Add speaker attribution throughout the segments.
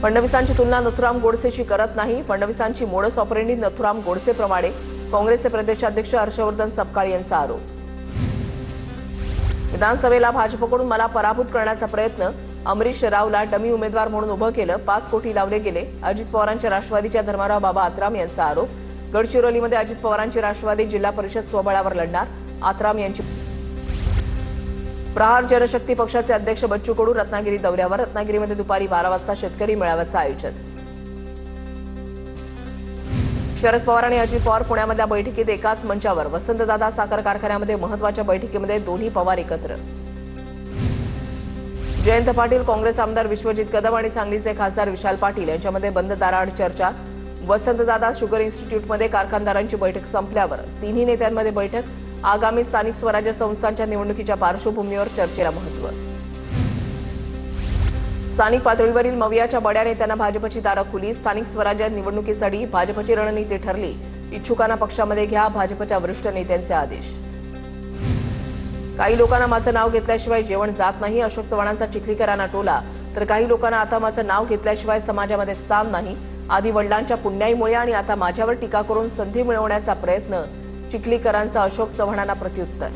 Speaker 1: फडणवीसांची तुलना नथुराम गोडसेशी करत नाही. फडणवीसांची मोडस ऑपरेंडी नथुराम गोडसेप्रमाणे. काँग्रेसचे प्रदेशाध्यक्ष हर्षवर्धन सपकाळ यांचा आरोप. विधानसभेला भाजपकडून मला पराभूत करण्याचा प्रयत्न. अमरीश रावला डमी उमेदवार म्हणून उभं केलं. 5 कोटी लावले गेले. अजित पवारांच्या राष्ट्रवादीच्या धर्माराव बाबा आत्राम यांचा आरोप. गडचिरोलीमध्ये अजित पवारांची राष्ट्रवादी जिल्हा परिषद स्वबळावर लढणार. आत्राम यांची. प्रहार जनशक्ती पक्षाचे अध्यक्ष बच्चू कडू रत्नागिरी दौऱ्यावर. रत्नागिरीमध्ये दुपारी 12 वाजता शेतकरी मेळाव्याचं आयोजन. शरद पवार आणि अजित पवार पुण्यामधल्या बैठकीत एकाच मंचावर. वसंतदादा साखर कारखान्यामध्ये महत्वाच्या बैठकीमध्ये दोन्ही पवार एकत्र. जयंत पाटील, काँग्रेस आमदार विश्वजित कदम आणि सांगलीचे खासदार विशाल पाटील यांच्यामध्ये बंद दाराआड चर्चा. वसंतदादा शुगर इन्स्टिट्यूटमध्ये कारखानदारांची बैठक संपल्यावर तिन्ही नेत्यांमध्ये बैठक. आगामी स्थानिक स्वराज्य संस्थांच्या निवडणुकीच्या पार्श्वभूमीवर चर्चेला महत्त्व. स्थानिक पातळीवरील मवियाच्या बड्या नेत्यांना भाजपची दारं खुली. स्थानिक स्वराज्य निवडणुकीसाठी भाजपची रणनीती ठरली. इच्छुकांना पक्षामध्ये घ्या, भाजपच्या वरिष्ठ नेत्यांचे आदेश. काही लोकांना माझं नाव घेतल्याशिवाय जेवण जात नाही. अशोक चव्हाणांचा चिखलीकरांना टोला. तर काही लोकांना आता माझं नाव घेतल्याशिवाय समाजामध्ये स्थान नाही. आधी वडिलांच्या पुण्याईमुळे आणि आता माझ्यावर टीका करून संधी मिळवण्याचा प्रयत्न. चिखलीकरांचा अशोक चव्हाणांना प्रत्युत्तर.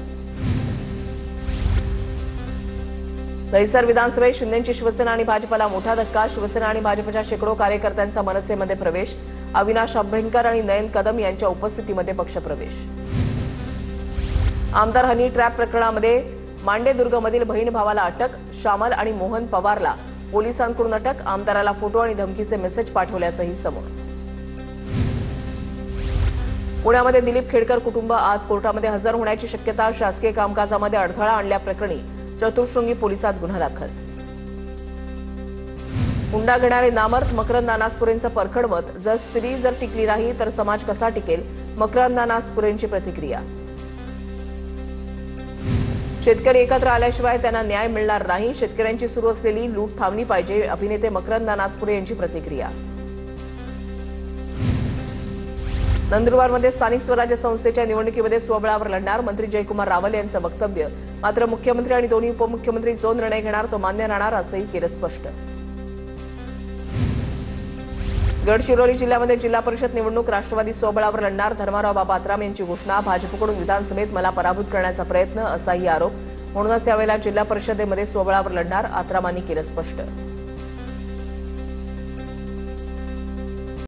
Speaker 1: दहिसर विधानसभेत शिंदेची शिवसेना आणि भाजपला मोठा धक्का. शिवसेना आणि भाजपच्या शेकडो कार्यकर्त्यांचा मनसेमध्ये प्रवेश. अविनाश अभ्यंकर आणि नयन कदम यांच्या उपस्थितीमध्ये पक्षप्रवेश. आमदार हनी ट्रॅप प्रकरणामध्ये मांडेदुर्गमधील बहीण भावाला अटक. श्यामल आणि मोहन पवारला पोलिसांकडून अटक. आमदाराला फोटो आणि धमकीचे मेसेज पाठवल्याचंही समोर. पुण्यामध्ये दिलीप खेडकर कुटुंब आज कोर्टामध्ये हजर होण्याची शक्यता. शासकीय कामकाजामध्ये अडथळा आणल्याप्रकरणी चतुर्शृंगी पोलिसात गुन्हा दाखल. हुंडा घेणारे नामर्थ. मकरंद नानासपुरेंचं परखड मत. जर स्त्री टिकली नाही तर समाज कसा टिकेल. मकरंद नानासपुरेंची प्रतिक्रिया. शेतकरी एकत्र आल्याशिवाय त्यांना न्याय मिळणार नाही. शेतकऱ्यांची सुरू असलेली लूट थांबली पाहिजे. अभिनेते मकरंद नानासपुरे यांची प्रतिक्रिया. नंदुरबारमध्ये स्थानिक स्वराज्य संस्थेच्या निवडणुकीमध्ये स्वबळावर लढणार. मंत्री जयकुमार रावल यांचं वक्तव्य. मात्र मुख्यमंत्री आणि दोन्ही उपमुख्यमंत्री जो निर्णय घेणार तो मान्य राहणार असंही केलं स्पष्ट. गडचिरोली जिल्ह्यामध्ये जिल्हा परिषद निवडणूक राष्ट्रवादी स्वबळावर लढणार. धर्माराव बाबा आत्राम यांची घोषणा. भाजपकडून विधानसभेत मला पराभूत करण्याचा प्रयत्न असाही आरोप. म्हणूनच यावेळेला जिल्हा परिषदेमध्ये स्वबळावर लढणार. आत्रामांनी केलं स्पष्ट.